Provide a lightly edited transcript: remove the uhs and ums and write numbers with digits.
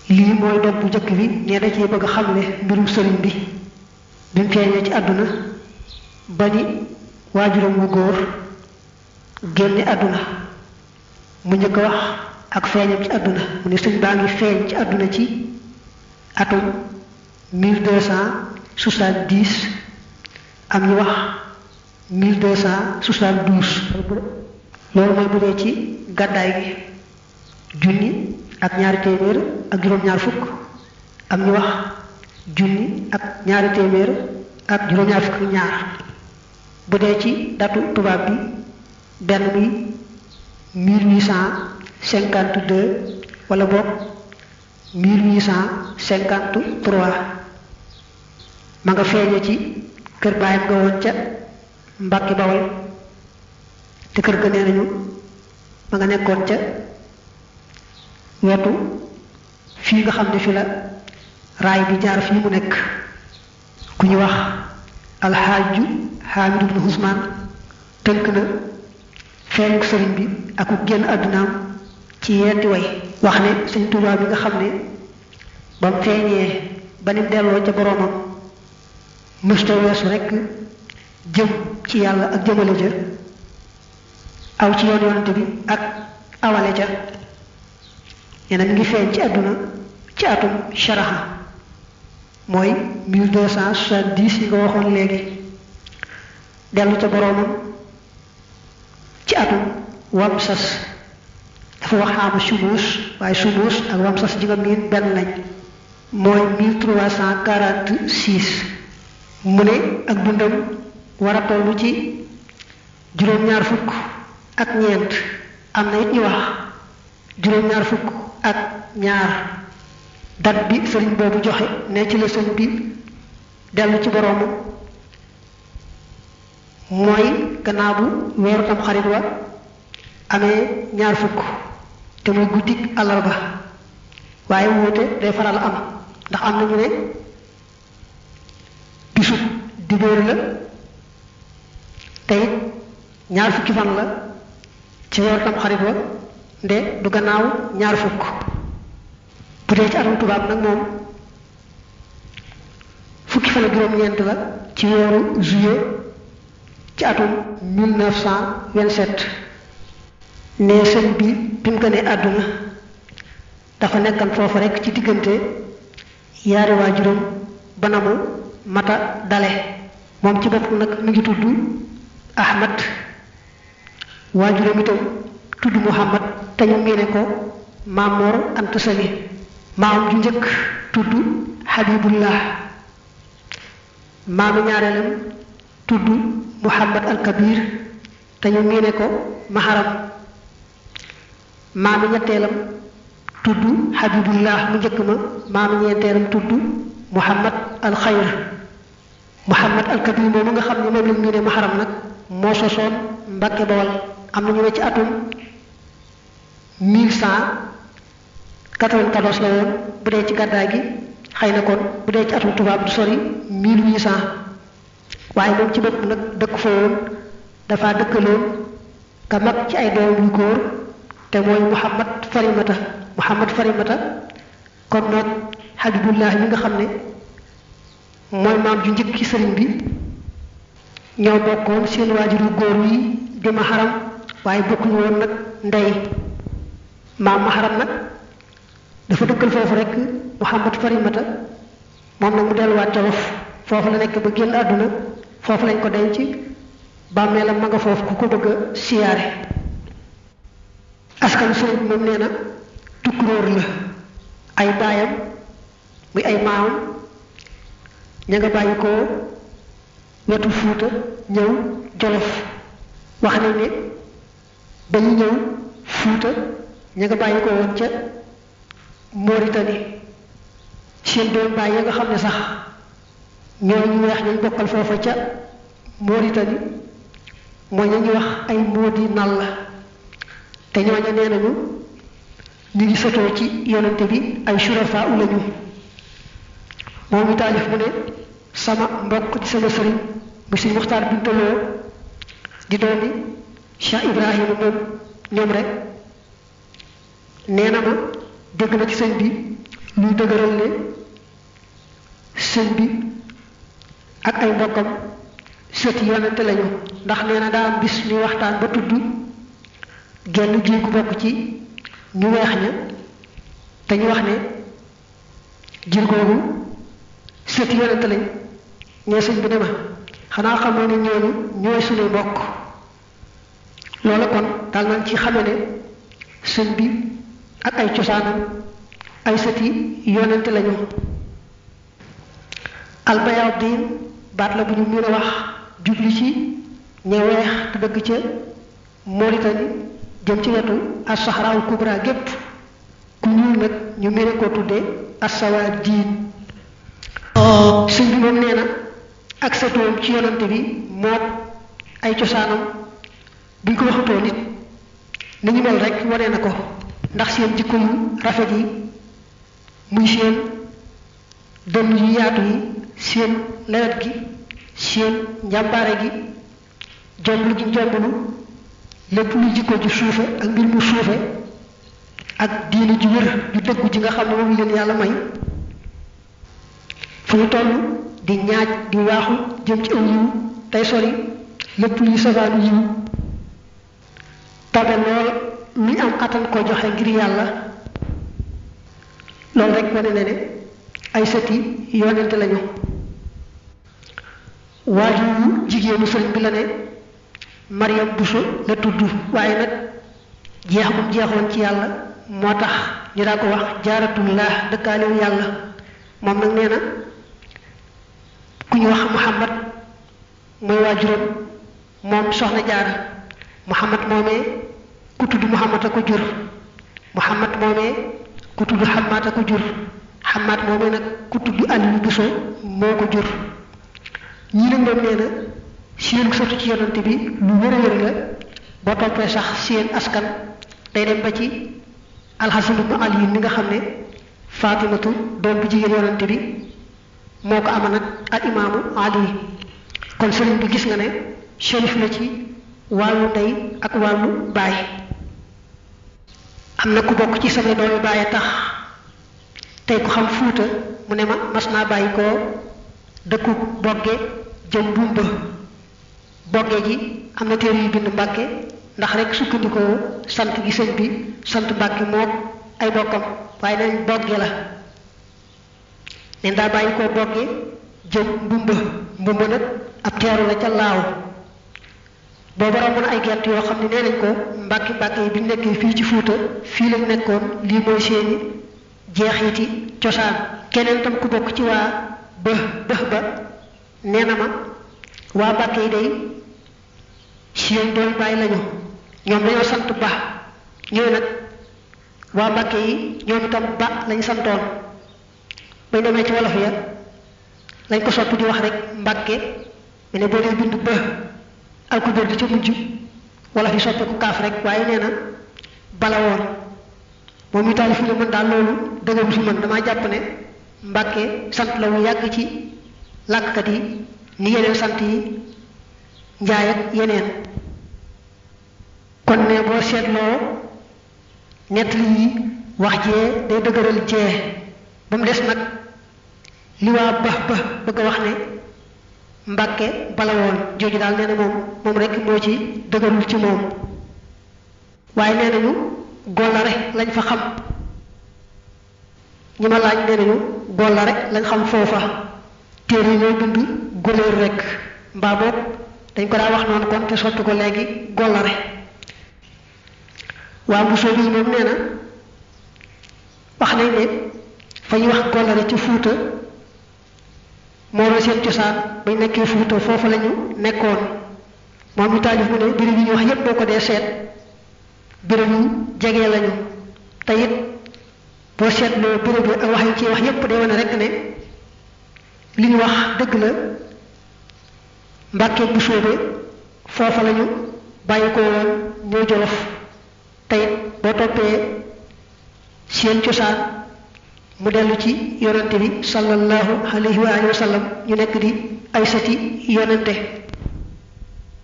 lii mooy dog bu njëkk bi nee da cee bëgg a xamle mbirum sëriñ bi mu feeñee ci àdduna ba ni waajuram wu góor génne àdduna mu njëkk a wax ak feeñam ci àdduna mu ne sëñ baa ngi feeñ ci àdduna ci atum 1270 am ñu wax 1272 loolu mooy bu dee ci gàddaay gi junni ak ñaari téeméer ak juróom-ñaar fukk am ñu wax junni ak ñaari téeméer ak juróom-ñaar fukk ak ñaar bu dee ci datu tubaab bi benn muy 1852 wala boog 1853 ma nga feeñe ci kër baayam nga woon ca Mbàkke Bawol te kër ga nee nañu ma nga nekkoon ca wetu fii nga xam ne fi la raay bi jaar fii mu nekk ku ñu wax alxaaju Xaamidu ibnu Usmaan tënk na feeñu sëriñ bi ak ku génn àddunaam ci yeenti way wax ne sëñ Tuubaa bi nga xam ne ba mu feeñee ba ni delloo ca boroomam mësta weesu rekk jëm ci yàlla ak jëmale ja aw ci yoon yoonante bi ak awale ja nee na mi ngi feeñ ci àdduna ci atum sharaxa mooy 1270 yi nga waxoon léegi dellu ca boroomam ci atum wamsas dafa wax xaama sumuus waaye sumuus ak wamsas ji nga miin benn lañ mooy 1346 mu ne ak dundam war a tollu ci juróom-ñaar fukk ak ñeent am na it ñu wax juróom-ñaar fukk ak ñaar dat bi sëriñ boobu joxe ne ci la sëriñ bi dellu ci boroomam mooy gannaaw bu weeru tam xarit wa amee ñaar fukk te muy guddik àllarba waaye wuute day faral am ndax am nañu ne bisub dibéer la te it ñaar fukki fan la ci weeru tam xarit wa nde du gannaaw ñaar fukk bu dee ci atum tubaab nag moom fukki fan ak juróom-ñeent la ci weeru juillet ci atum 1927 ne sëñ bi mu gënee àdduna dafa nekkan foofu rekk ci diggante yaari waajuram ba na mu mata dale moom ci bopp nag mi ngi tudd Ahmad waajuram itam tudd Muhammad te ñu miine ko Maamoor Anta Sali maam ju njëkk tudd Habibullah maamu ñaareelam tudd Muhammad al Kabir te ñu miine ko Maharam maamu ñetteelam tudd Habibullah mu njëkk ma maamu ñeenteelam tudd Muhammad al Xayr Muhammad al Kabir moomu nga xam ne moom lañ miine Maharam nag moo sosoon Mbàkke Bawol am nañu ne ci atum 1194 la woon bu dee ci gàddaay gi xëy na kon bu dee ci atum tubaab du sori 1800 waaye moom ci bopp nag dëkk fa woon dafa dëkkaloon ka mag ci ay doom yu góor te mooy Muhammad Farimata kon nag Habibullah mi nga xam ne mooy maam ju njëkk ci sëriñ bi ñoo bokkoon seen waajuru góor yi di Maharam waaye bokkuñu woon nag ndey maam Maharam nag dafa dëkkal foofu rek Muhammad Farimata moom nag mu delluwaat Jolof foofu la nekk ba génn àdduna foofu lañ ko denc bàmmeelam ma nga foofu ku ko bëgg a siyaare askanu sëriñ bi moom nee na tukkuróor la ay baayam muy ay maamam ña nga bàyyi ko wetu Fuuta ñëw Jolof wax nañ ne ba ñu ñëw Fuuta ña nga bàyyi ko woon ca Mauritanie seen doom baay ya nga xam ne sax ñoo ñu weex ñu bokkal foofa ca Mauritanie mooy ñu wax ay moodi nal la te ñooña nee nañu ñu ngi sotoo ci yonante bi ay surafaa u lañu moom mi taalif mu ne sama mbokk di sama sëriñ bu si Muxtaar Bintaloo di doomi Cheikh Ibrahima ñoom rek nee na ma dégg na ci sëñ bi luy dëgëral ne sëñ bi ak ay mbokkam sëti yonente lañu ndax nee na daa am bis ñuy waxtaan ba tudd genn gi gu bokk ci ñu weex ña te ñu wax ne jir googu sëti yonente lañ ñee sëñ bi ne ma xanaa xamoo ne ñooñu ñooy suñuy mbokk loolu kon daal nañ ci xame ne sëñ bi ak ay cosaanam ay sëti yonente lañu albayaadin baat la bu ñu mën a wax jubli ci ña weex te dëgg ca Mauritanie jëm ci wetu as-Sahraawul Kubra gépp ku ñuul nag ñu mën ko tuddee as-Sawaadiin sëñ bi moom nee na ak sëtoom ci yonante bi moom ay cosaanam buñ ko waxatoo nit ni ñu mel rek wane na ko ndax seen jikko yu rafet yi muy seen dënn yu yaatu yi seen lewet gi seen njàmbaare gi jomblu gi jomblu lépp lu jikko ju suufe ak mbir mu suufe ak diine ju wér ju dëggu ji nga xam ne moom leen yàlla may fu ñu toll di ñaaj di waaxu jëm ci aw yiw tey sori lépp luy safaanu yiw tabe lool luy am attan ko joxe ngir yàlla loolu rek wane na ne ay sëti yonente lañu waajuru jigéenu sëriñ bi la ne Mariam Bousso la tudd waaye nag jeex bu jeexoon ci yàlla moo tax ñu daa ko wax jaaratullah dëkkaalewu yàlla moom nag nee na ku ñu wax Muhammad mooy waajuram moom soxna jaara Muhammad moomee ku tudd Muhammad a ko jur Muhammad moomee ku tudd Hammaat a ko jur Hammaat moomee nag ku tudd Aliyu Bousso moo ko jur ñii nag moom nee na seen sëtu ci yonante bi lu wér a wér la boo toppee sax seen askan day dem ba ci Alxasan ibnu Ali mi nga xam ne Fatimatu doom bu jigéen yonante bi moo ko ama nag al imaamu Ali kon sëriñ bi gis nga ne shérif la ci wàllu ndey ak wàllu baay am na ku bokk ci sama doomi baay tax tey ku xam Fuuta mu ne ma mas naa bàyyi koo dëkku bogge jëm Bumba bogge ji am na téere yu bind Mbàkke ndax rek sukkandikoo sant gi sëñ bi sant Mbàkke moom ay bokkam waaye nañ bogge la nen daa bàyyi koo bogge jëm Mbumba nag ab teeru la ca laaw boobu romb na ay gert yoo xam ne nee nañ ko mbàkki yi bi ñu nekkee fii ci Fuuta fii lañ nekkoon lii mooy seeni jeexiti cosaan keneen tam ku bokk ci waa ba nee na ma waa Mbàkke yi day seen doom bàyyi lañu ñoom dañoo sant ba ñooy nag waa Mbàkke yi ñoom itam ba lañ santoon bañ demee ci wolof ya lañ ko sopp di wax rek Mbàkke mu ne boo dee bind ba alkubeer di ca mujj wolof yi soppe ku kaaf rek waaye nee na bala woon moom i taalif ne mën daal loolu dëgëru fi man damaa jàpp ne Mbàkke sant la wu yàgg ci làkkat yi ni yeneen sant yi njaay ak yeneen kon ne boo seetloo nett yi wax jee day dëgëral jee ba mu des nag li waa bëgg a wax ne Mbàkke bala woon jooju daal nee na moom rek moo ci dëgërul ci moom waaye nee nañu Gollare lañ fa xam ñi ma laaj nee nañu Gollare lañ xam foofa téere yi ñooy bind Goleer rek mbaa boog dañ ko daa wax noonu kon te sotti ko léegi Gollare waa Mbusoo bi moom nee na wax nañ ne fa ñuy wax Gollare ci Fuuta moo doon seen cosaan bañ nekkee Fuuta foofa lañu nekkoon moom i taalif mu ne béréb yi ñu wax yépp boo ko dee seet béréb yu jege lañu te it boo seetloo béréb yi ak wax yi ci wax yépp day wane rek ne li ñu wax dëgg la Mbàkke bu sóobe foofa lañu bàyyi ko woon ñëw Jolof te it boo toppee seen cosaan mu dellu ci yonante bi sallallahu alayhi wa sallam ñu nekk di ay sati yonante